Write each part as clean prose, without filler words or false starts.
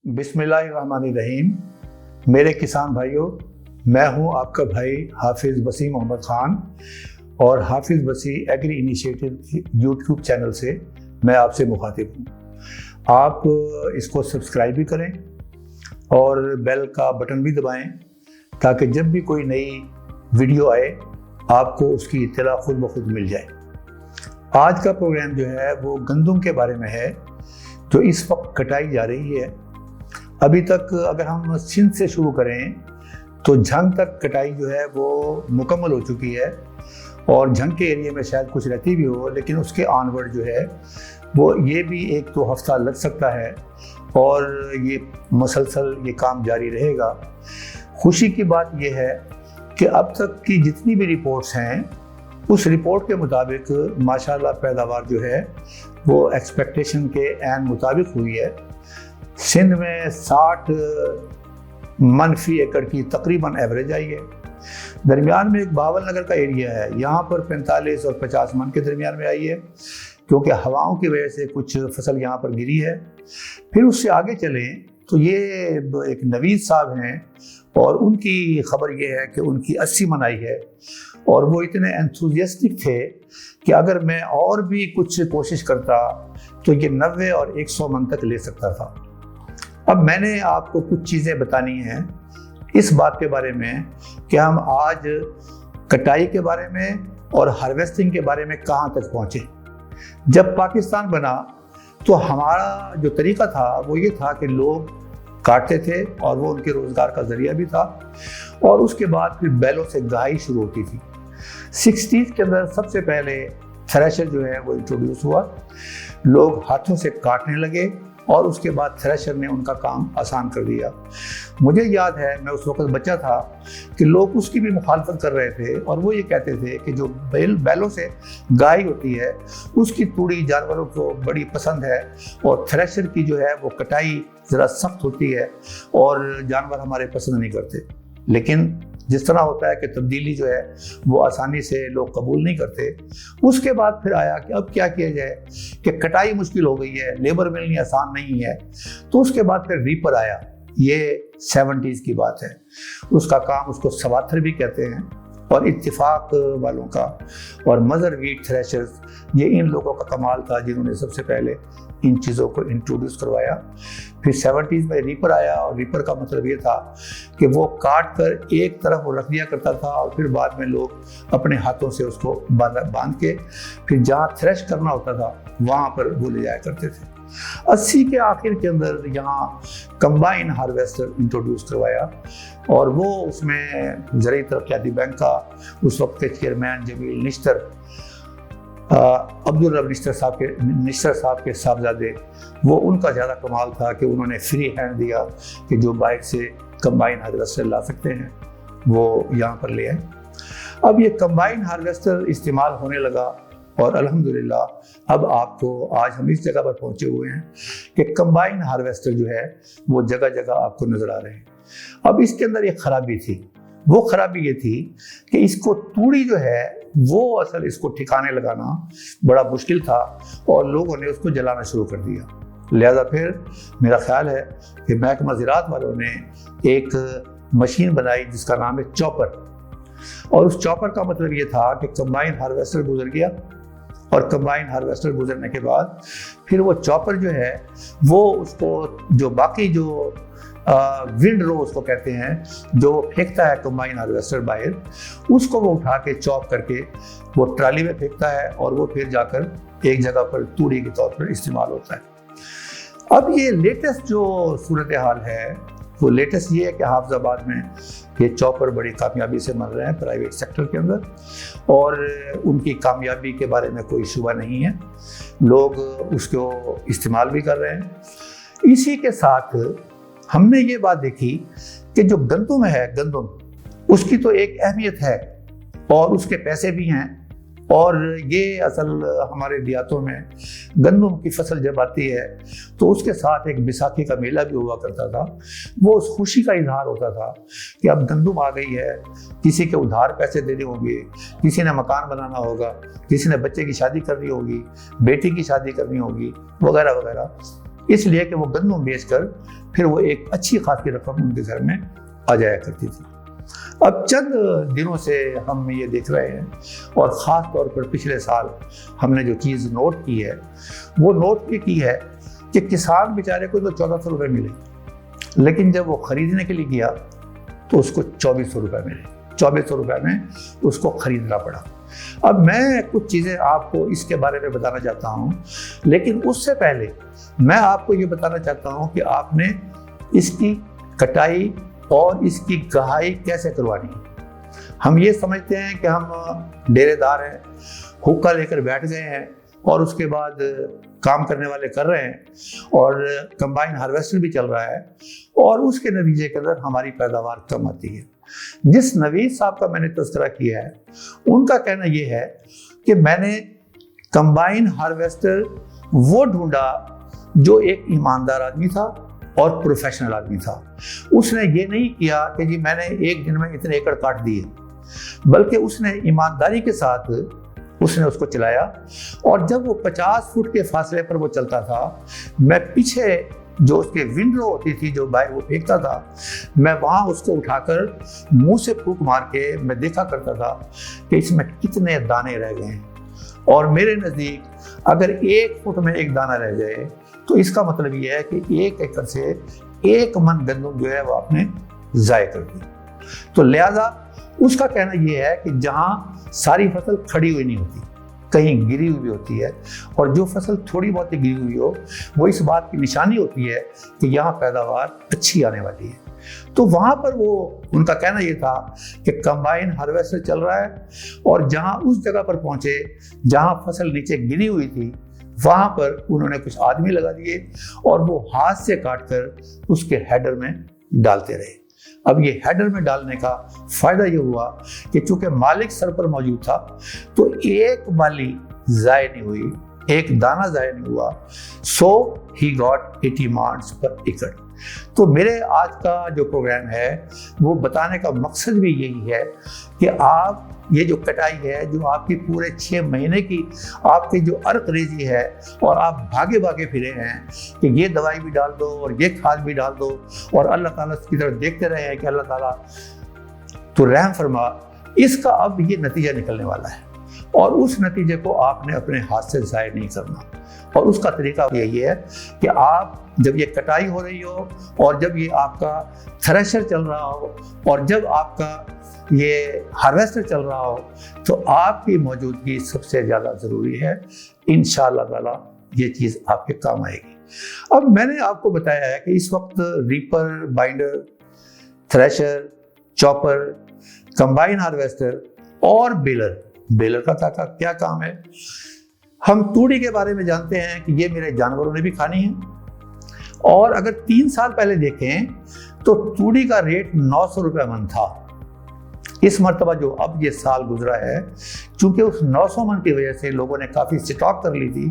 बिस्मिल्लाहिर्रहमानिर्रहीम। मेरे किसान भाइयों, मैं हूं आपका भाई हाफिज़ बसी मोहम्मद ख़ान और हाफिज़ बसी एग्री इनिशिएटिव यूट्यूब चैनल से मैं आपसे मुखातिब हूं। आप इसको सब्सक्राइब भी करें और बेल का बटन भी दबाएं ताकि जब भी कोई नई वीडियो आए आपको उसकी इत्तला खुद ब खुद मिल जाए। आज का प्रोग्राम जो है वो गंदम के बारे में है जो इस वक्त कटाई जा रही है। अभी तक अगर हम सिंध से शुरू करें तो झंग तक कटाई जो है वो मुकम्मल हो चुकी है और झंग के एरिया में शायद कुछ रहती भी हो, लेकिन उसके ऑनवर्ड जो है वो ये भी 1-2 हफ्ता लग सकता है और ये मुसलसल ये काम जारी रहेगा। खुशी की बात ये है कि अब तक की जितनी भी रिपोर्ट्स हैं उस रिपोर्ट के मुताबिक माशाल्लाह पैदावार जो है वो एक्सपेक्टेशन के ऐन मुताबिक हुई है। सिंध में 60 मन फी एकड़ की तकरीबन एवरेज आई है। दरमियान में एक बावल नगर का एरिया है, यहाँ पर 45 और 50 मन के दरमियान में आई है क्योंकि हवाओं की वजह से कुछ फसल यहाँ पर गिरी है। फिर उससे आगे चलें तो ये एक नवीद साहब हैं और उनकी खबर ये है कि उनकी 80 मन आई है और वो इतने एंथुजियास्टिक थे कि अगर मैं और भी कुछ कोशिश करता तो ये 90 और 100 मन तक ले सकता था। अब मैंने आपको कुछ चीज़ें बतानी हैं इस बात के बारे में कि हम आज कटाई के बारे में और हार्वेस्टिंग के बारे में कहाँ तक पहुँचे। जब पाकिस्तान बना तो हमारा जो तरीका था वो ये था कि लोग काटते थे और वो उनके रोज़गार का ज़रिया भी था और उसके बाद फिर बैलों से गाई शुरू होती थी। 60s के अंदर सबसे पहले थ्रेशर जो है वो इंट्रोड्यूस हुआ, लोग हाथों से काटने लगे और उसके बाद थ्रेशर ने उनका काम आसान कर दिया। मुझे याद है मैं उस वक्त बच्चा था कि लोग उसकी भी मुखालफत कर रहे थे और वो ये कहते थे कि जो बैलों से गाय होती है उसकी तूड़ी जानवरों को बड़ी पसंद है और थ्रेशर की जो है वो कटाई ज़रा सख्त होती है और जानवर हमारे पसंद नहीं करते। लेकिन जिस तरह होता है कि तब्दीली जो है वो आसानी से लोग कबूल नहीं करते। उसके बाद फिर आया कि अब क्या किया जाए कि कटाई मुश्किल हो गई है, लेबर मिलनी आसान नहीं है, तो उसके बाद फिर रीपर आया। ये 70s की बात है। उसका काम उसको सवाथर भी कहते हैं और इत्तिफाक वालों का और मदर वीट थ्रेशर्स ये इन लोगों का कमाल था जिन्होंने सबसे पहले इन चीज़ों को इंट्रोड्यूस करवाया। फिर 70s में रीपर आया और रीपर का मतलब ये था कि वो काट कर एक तरफ रख दिया करता था और फिर बाद में लोग अपने हाथों से उसको बांध के फिर जहाँ थ्रेश करना होता था वहाँ पर वो ले जाया करते थे। 80 के आखिर के अंदर यहाँ कंबाइन हार्वेस्टर इंट्रोड्यूस करवाया और वो उसमें ज़राई तरक्याती बैंक का उस वक्त के चेयरमैन जमील निश्तर अब्दुल रब निश्तर साहब के साहबजादे, वो उनका ज़्यादा कमाल था कि उन्होंने फ्री हैंड दिया कि जो बाइक से कंबाइन हार्वेस्टर ला सकते हैं वो यहाँ पर ले आए। अब ये कंबाइन हार्वेस्टर इस्तेमाल होने लगा और अल्हम्दुलिल्लाह अब आपको आज हम इस जगह पर पहुँचे हुए हैं कि कंबाइन हार्वेस्टर जो है वो जगह जगह आपको नज़र आ रहे हैं। अब इसके अंदर एक ख़राबी थी, वो ख़राबी ये थी कि इसको तूड़ी जो है वो असल इसको ठिकाने लगाना बड़ा मुश्किल था और लोगों ने उसको जलाना शुरू कर दिया। लिहाजा फिर मेरा ख्याल है कि महकमा ज़राअत वालों ने एक मशीन बनाई जिसका नाम है चॉपर, और उस चॉपर का मतलब ये था कि कंबाइन हार्वेस्टर गुजर गया और कंबाइन हार्वेस्टर गुजरने के बाद फिर वो चॉपर जो है वो उसको जो बाकी जो विंड रो उसको कहते हैं जो फेंकता है कंबाइन हार्वेस्टर बाहर, उसको वो उठा के चॉप करके वो ट्राली में फेंकता है और वो फिर जाकर एक जगह पर तूड़ी के तौर पर इस्तेमाल होता है। अब ये लेटेस्ट जो सूरत हाल है वो लेटेस्ट ये है कि हाफिजाबाद में ये चॉपर बड़ी कामयाबी से मिल रहे हैं प्राइवेट सेक्टर के अंदर, और उनकी कामयाबी के बारे में कोई शुबा नहीं है, लोग उसको इस्तेमाल भी कर रहे हैं। इसी के साथ हमने ये बात देखी कि जो गंदम है, गंदम उसकी तो एक अहमियत है और उसके पैसे भी हैं, और ये असल हमारे देहातों में गंदम की फसल जब आती है तो उसके साथ एक बैसाखी का मेला भी हुआ करता था। वो उस खुशी का इजहार होता था कि अब गंदम आ गई है, किसी के उधार पैसे देने होंगे, किसी ने मकान बनाना होगा, किसी ने बच्चे की शादी करनी होगी, बेटी की शादी करनी होगी, वगैरह वगैरह, इसलिए कि वो गंदम बेचकर फिर वो एक अच्छी खासी रकम उनके घर में आ जाया करती थी। अब चंद दिनों से हम ये देख रहे हैं, और ख़ास तौर पर पिछले साल हमने जो चीज़ नोट की है वो नोट ये की है कि किसान बेचारे को तो 1400 रुपये मिले, लेकिन जब वो ख़रीदने के लिए गया तो उसको 2400 रुपये मिले। 2400 रुपये में उसको ख़रीदना पड़ा। अब मैं कुछ चीज़ें आपको इसके बारे में बताना चाहता हूँ, लेकिन उससे पहले मैं आपको ये बताना चाहता हूँ कि आपने इसकी कटाई और इसकी गहाई कैसे करवानी है। हम ये समझते हैं कि हम डेरेदार हैं, हुक्का लेकर बैठ गए हैं और उसके बाद काम करने वाले कर रहे हैं, और कंबाइन हार्वेस्टर भी चल रहा है, और उसके नतीजे के अंदर हमारी पैदावार कम आती है। जिस नवीद साहब का मैंने तज़किरा किया है, उनका कहना ये है कि मैंने कंबाइन हार्वेस्टर वो ढूंढा जो एक ईमानदार आदमी था और प्रोफेशनल आदमी था। उसने ये नहीं किया कि जी मैंने एक दिन में इतने एकड़ काट दिए, बल्कि उसने ईमानदारी के साथ उसने उसको चलाया, और जब वो 50 फुट के फासले पर वो चलता था, मैं पीछे जो उसके विंडो होती थी जो बाहर वो फेंकता था, मैं वहाँ उसको उठाकर मुंह से फूंक मार के मैं देखा करता था कि इसमें कितने दाने रह गए हैं, और मेरे नज़दीक अगर 1 फुट में एक दाना रह जाए तो इसका मतलब ये है कि 1 एकड़ से 1 मन गंदम जो है वो आपने ज़ाय कर दी। तो लिहाजा उसका कहना ये है कि जहाँ सारी फसल खड़ी हुई नहीं होती, कहीं गिरी हुई होती है, और जो फसल थोड़ी बहुत गिरी हुई हो वो इस बात की निशानी होती है कि यहाँ पैदावार अच्छी आने वाली है। तो वहाँ पर वो उनका कहना ये था कि कंबाइन हार्वेस्टर चल रहा है, और जहाँ उस जगह पर पहुँचे जहाँ फसल नीचे गिरी हुई थी वहाँ पर उन्होंने कुछ आदमी लगा दिए और वो हाथ से काटकर उसके हेडर में डालते रहे। अब ये हेडर में डालने का फायदा ये हुआ कि चूंकि मालिक सर पर मौजूद था तो एक बाली ज़ाय नहीं हुई, एक दाना ज़ाय नहीं हुआ। सो ही गॉट 80 मांड्स पर एकड़। तो मेरे आज का जो प्रोग्राम है वो बताने का मकसद भी यही है कि आप ये जो कटाई है, जो आपकी पूरे 6 महीने की आपकी जो अर्क-रेज़ी है, और आप भागे भागे फिरे हैं कि ये दवाई भी डाल दो और ये खाद भी डाल दो, और अल्लाह ताला की तरफ देखते रहे हैं कि अल्लाह ताला तो रहम फरमा, इसका अब ये नतीजा निकलने वाला है, और उस नतीजे को आपने अपने हाथ से ज़ाय नहीं करना। और उसका तरीका यही है कि आप जब ये कटाई हो रही हो, और जब ये आपका थ्रेशर चल रहा हो, और जब आपका ये हार्वेस्टर चल रहा हो, तो आपकी मौजूदगी सबसे ज़्यादा ज़रूरी है। इंशाअल्लाह ताला ये चीज़ आपके काम आएगी। अब मैंने आपको बताया है कि इस वक्त reaper, binder, thresher, chopper, combine harvester और बेलर का क्या काम है। हम तूड़ी के बारे में जानते हैं कि ये मेरे जानवरों ने भी खानी है, और अगर 3 साल पहले देखें तो तूड़ी का रेट 900 रुपये मन था। इस मरतबा जो अब ये साल गुजरा है, चूंकि उस 900 मन की वजह से लोगों ने काफ़ी स्टॉक कर ली थी,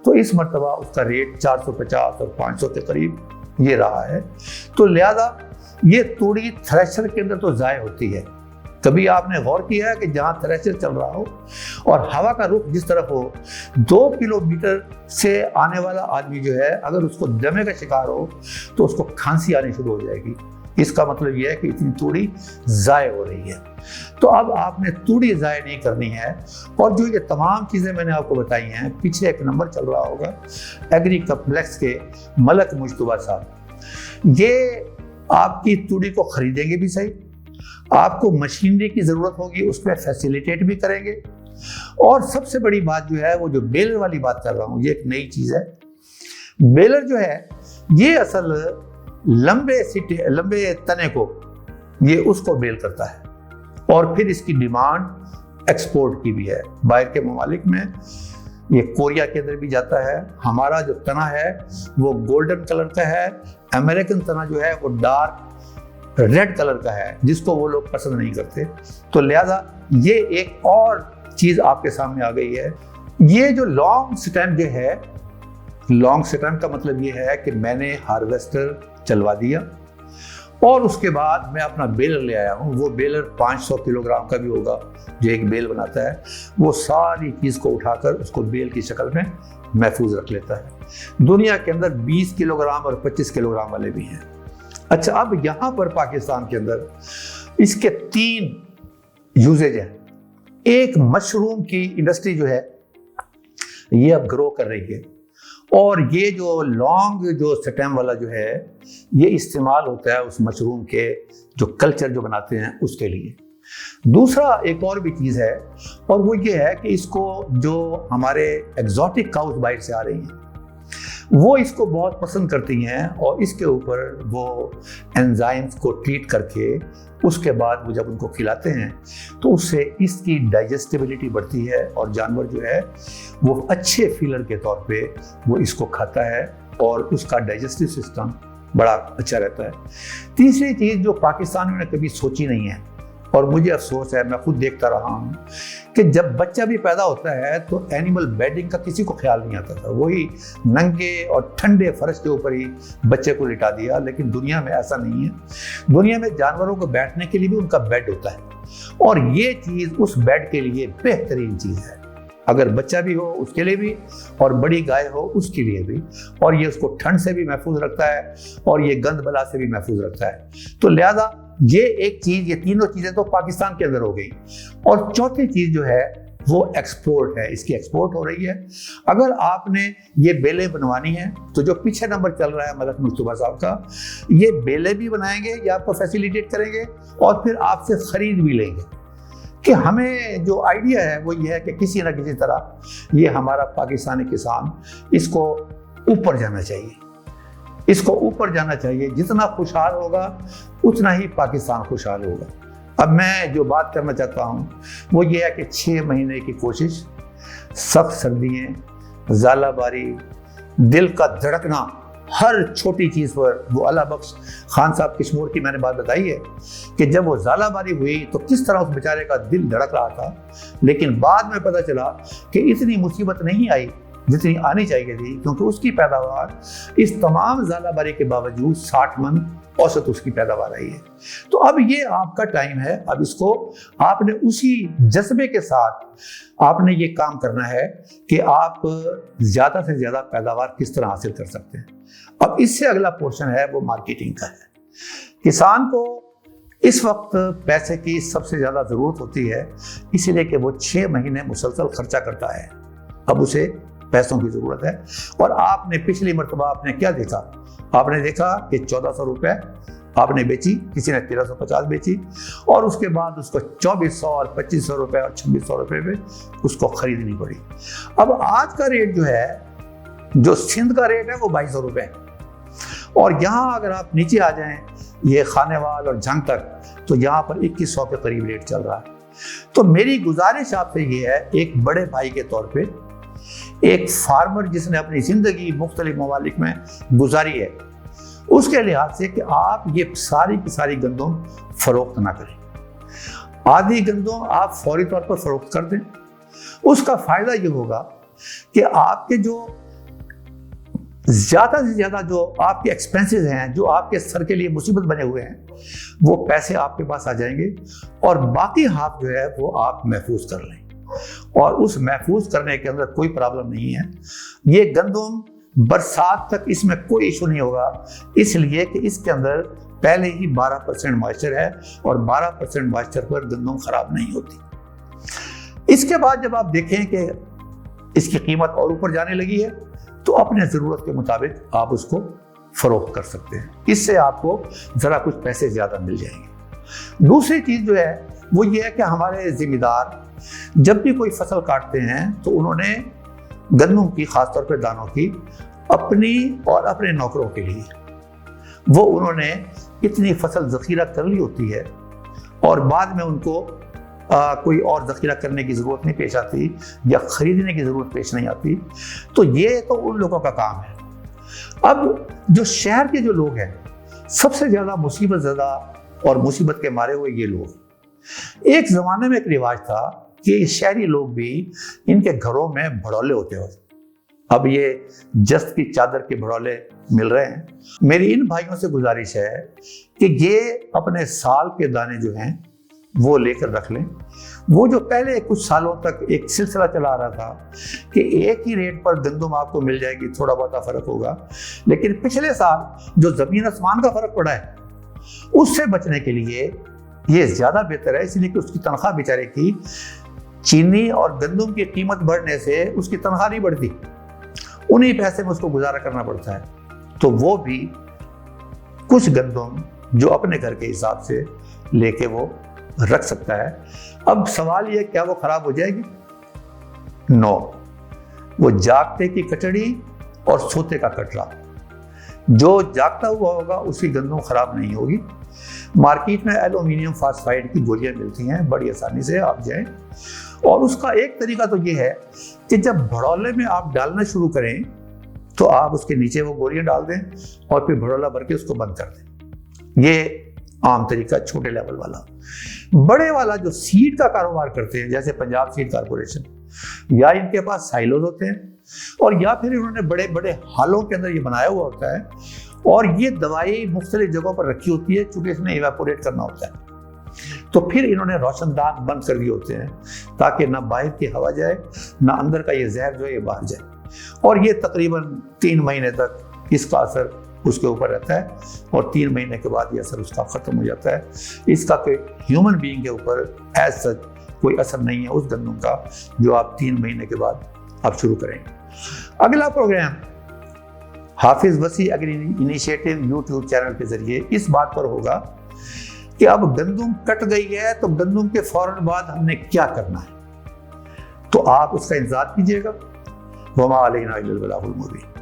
तो इस मरतबा उसका रेट 450 और 500 के करीब ये रहा है। तो लिहाजा ये तूड़ी थ्रेशर के अंदर तो ज़ाय होती है। कभी आपने गौर किया है कि जहाँ थ्रेशर चल रहा हो और हवा का रुख जिस तरफ हो, 2 किलोमीटर से आने वाला आदमी जो है अगर उसको दमे का शिकार हो तो उसको खांसी आनी शुरू हो जाएगी। इसका मतलब यह है कि इतनी तूड़ी ज़ाय हो रही है। तो अब आपने तूड़ी ज़ाय नहीं करनी है, और जो ये तमाम चीज़ें मैंने आपको बताई हैं, पीछे एक नंबर चल रहा होगा एग्री कम्प्लेक्स के मलक मुश्तबा साहब, ये आपकी तूड़ी को खरीदेंगे भी सही, आपको मशीनरी की ज़रूरत होगी उसमें फैसिलिटेट भी करेंगे, और सबसे बड़ी बात जो है वो जो बेलर वाली बात कर रहा हूँ, ये एक नई चीज है। बेलर जो है ये असल लंबे तने को ये उसको बेल करता है और फिर इसकी डिमांड एक्सपोर्ट की भी है बाहर के ममालिक में। ये कोरिया के अंदर भी जाता है। हमारा जो तना है वो गोल्डन कलर का है, अमेरिकन तना जो है वो डार्क रेड कलर का है, जिसको वो लोग पसंद नहीं करते। तो लिहाजा ये एक और चीज आपके सामने आ गई है। ये जो लॉन्ग स्टेम जो है, लॉन्ग स्टेम का मतलब ये है कि मैंने हार्वेस्टर चलवा दिया और उसके बाद मैं अपना बेलर ले आया हूँ। वो बेलर 500 किलोग्राम का भी होगा जो एक बेल बनाता है। वो सारी चीज़ को उठाकर उसको बेल की शक्ल में महफूज रख लेता है। दुनिया के अंदर 20 किलोग्राम और 25 किलोग्राम वाले भी हैं। अच्छा, अब यहाँ पर पाकिस्तान के अंदर इसके 3 यूजेज हैं। एक, मशरूम की इंडस्ट्री जो है ये अब ग्रो कर रही है और ये जो लॉन्ग जो स्टेम वाला जो है ये इस्तेमाल होता है उस मशरूम के जो कल्चर जो बनाते हैं उसके लिए। दूसरा एक और भी चीज़ है और वो ये है कि इसको जो हमारे एग्जॉटिक काउस बाहर से आ रही हैं वो इसको बहुत पसंद करती हैं और इसके ऊपर वो एंजाइम्स को ट्रीट करके उसके बाद वो जब उनको खिलाते हैं तो उससे इसकी डाइजेस्टिबिलिटी बढ़ती है और जानवर जो है वो अच्छे फीलर के तौर पे वो इसको खाता है और उसका डाइजेस्टिव सिस्टम बड़ा अच्छा रहता है। तीसरी चीज़ जो पाकिस्तानियों ने कभी सोची नहीं है और मुझे अफसोस है, मैं खुद देखता रहा हूँ कि जब बच्चा भी पैदा होता है तो एनिमल बेडिंग का किसी को ख्याल नहीं आता था। वही नंगे और ठंडे फर्श के ऊपर ही बच्चे को लिटा दिया। लेकिन दुनिया में ऐसा नहीं है। दुनिया में जानवरों को बैठने के लिए भी उनका बेड होता है और ये चीज़ उस बेड के लिए बेहतरीन चीज़ है। अगर बच्चा भी हो उसके लिए भी और बड़ी गाय हो उसके लिए भी। और ये उसको ठंड से भी महफूज रखता है और ये गंद बला से भी महफूज रखता है। तो लिहाजा ये एक चीज, ये तीनों चीजें तो पाकिस्तान के अंदर हो गई। और चौथी चीज जो है वो एक्सपोर्ट है, इसकी एक्सपोर्ट हो रही है। अगर आपने ये बेलें बनवानी है तो जो पीछे नंबर चल रहा है मलक मुस्तफा साहब का, ये बेलें भी बनाएंगे, ये आपको फैसिलिटेट करेंगे और फिर आपसे खरीद भी लेंगे। कि हमें जो आइडिया है वो ये है कि किसी न किसी तरह ये हमारा पाकिस्तानी किसान इसको ऊपर जाना चाहिए, इसको ऊपर जाना चाहिए। जितना खुशहाल होगा उतना ही पाकिस्तान खुशहाल होगा। अब मैं जो बात करना चाहता हूँ वो ये है कि 6 महीने की कोशिश, सख्त सर्दियाँ, ज़ालाबारी, दिल का धड़कना, हर छोटी चीज़ पर वो अल्लाह बख्श खान साहब किशमोर की मैंने बात बताई है कि जब वो ज़ालाबारी हुई तो किस तरह उस बेचारे का दिल धड़क रहा था। लेकिन बाद में पता चला कि इतनी मुसीबत नहीं आई जितनी आनी चाहिए थी, क्योंकि उसकी पैदावार इस तमाम ज़ालाबारी के बावजूद 60 मन औसत उसकी पैदावार आई है। तो अब ये आपका टाइम है। अब इसको आपने उसी जज्बे के साथ आपने ये काम करना है कि आप ज़्यादा से ज़्यादा पैदावार किस तरह हासिल कर सकते हैं। अब इससे अगला पोर्शन है वो मार्केटिंग का है। किसान को इस वक्त पैसे की सबसे ज़्यादा ज़रूरत होती है, इसीलिए कि वो 6 महीने मुसलसल खर्चा करता है। अब उसे पैसों की ज़रूरत है। और आपने पिछली मरतबा आपने क्या देखा? आपने देखा कि 1400 रुपये आपने बेची, किसी ने 1350 बेची और उसके बाद उसको 2400 और 2500 रुपये और 2600 रुपये में उसको खरीदनी पड़ी। अब आज का रेट जो है, जो सिंध का रेट है वो 2200 रुपये है। और यहाँ अगर आप नीचे आ जाएं ये खानेवाल और जंग तक, तो यहाँ पर 2100 के करीब रेट चल रहा है। तो मेरी गुजारिश आपसे ये है, एक बड़े भाई के तौर पे, एक फार्मर जिसने अपनी ज़िंदगी मुख्तलिफ ममालिक में गुजारी है, उसके लिहाज से कि आप ये सारी की सारी गंदम फरोख्त ना करें। आधी गंदम आप फौरी तौर पर फरोख्त कर दें। उसका फ़ायदा ये होगा कि आपके जो ज़्यादा से ज़्यादा जो आपके एक्सपेंसेस हैं, जो आपके सर के लिए मुसीबत बने हुए हैं, वो पैसे आपके पास आ जाएंगे और बाकी हाथ जो है वो आप महफूज कर लें। और उस महफूज करने के अंदर कोई प्रॉब्लम नहीं है। ये गंदम बरसात तक इसमें कोई इशू नहीं होगा, इसलिए कि इसके अंदर पहले ही 12% मॉइस्चर है और 12% मॉइस्चर पर गंदम खराब नहीं होती। इसके बाद जब आप देखें कि इसकी कीमत और ऊपर जाने लगी है, तो अपने ज़रूरत के मुताबिक आप उसको फरोख्त कर सकते हैं। इससे आपको ज़रा कुछ पैसे ज़्यादा मिल जाएंगे। दूसरी चीज़ जो है वो ये है कि हमारे ज़िम्मेदार जब भी कोई फसल काटते हैं तो उन्होंने गंदम की, खासतौर पर दानों की, अपनी और अपने नौकरों के लिए वो उन्होंने इतनी फसल जखीरा कर ली होती है और बाद में उनको कोई और जखीरा करने की ज़रूरत नहीं पेश आती या ख़रीदने की ज़रूरत पेश नहीं आती। तो ये तो उन लोगों का काम है। अब जो शहर के जो लोग हैं, सबसे ज़्यादा मुसीबत ज़्यादा और मुसीबत के मारे हुए ये लोग। एक ज़माने में एक रिवाज था कि शहरी लोग भी इनके घरों में भड़ौले होते हैं। अब ये जस्त की चादर के भड़ौले मिल रहे हैं। मेरी इन भाइयों से गुजारिश है कि ये अपने साल के दाने जो हैं वो लेकर रख लें। वो जो पहले कुछ सालों तक एक सिलसिला चला आ रहा था कि एक ही रेट पर गंदम आपको मिल जाएगी, थोड़ा बहुत फर्क होगा, लेकिन पिछले साल जो जमीन आसमान का फर्क पड़ा है उससे बचने के लिए ये ज्यादा बेहतर है, इसलिए कि उसकी तनख्वाह बेचारे की चीनी और गंदम की कीमत बढ़ने से उसकी तनख्वाह नहीं बढ़ती, उन्हीं पैसे में उसको गुजारा करना पड़ता है। तो वो भी कुछ गंदम जो अपने घर के हिसाब से लेके वो रख सकता है। अब सवाल ये, क्या वो खराब हो जाएगी? नो, वो जागते की कचड़ी और सोते का कटरा, जो जागता हुआ होगा उसकी गंदम खराब नहीं होगी। मार्केट में एल्यूमिनियम फॉस्फाइड की गोलियां मिलती हैं, बड़ी आसानी से आप जाएं। और उसका एक तरीका तो ये है कि जब भड़ौले में आप डालना शुरू करें तो आप उसके नीचे वो गोलियां डाल दें और फिर भड़ौला भर के उसको बंद कर दें। ये आम तरीका, छोटे लेवल वाला। बड़े वाला जो सीड का कारोबार करते हैं, जैसे पंजाब सीड कारपोरेशन, या इनके पास साइलोज होते हैं और या फिर इन्होंने बड़े बड़े हालों के अंदर ये बनाया हुआ होता है और ये दवाई मुख्तलिफ जगहों पर रखी होती है, चूंकि इसने इवेपोरेट करना होता है। तो फिर इन्होंने रोशनदान बंद कर दिए होते हैं ताकि ना बाहर की हवा जाए, ना अंदर का ये जहर जो है ये बाहर जाए। और ये तकरीबन 3 महीने तक इसका असर उसके ऊपर रहता है और 3 महीने के बाद ये असर उसका खत्म हो जाता है। इसका कोई ह्यूमन बीइंग के ऊपर एज सच कोई असर नहीं है उस गंदम का जो आप 3 महीने के बाद आप शुरू करेंगे। अगला प्रोग्राम हाफिज वसी एग्री इनिशिएटिव यूट्यूब चैनल के जरिए इस बात पर होगा कि अब गंदम कट गई है तो गंदम के फौरन बाद हमने क्या करना है। तो आप उसका इंतजार कीजिएगा। वमा अलैना इल्लल बलागुल मुबीन।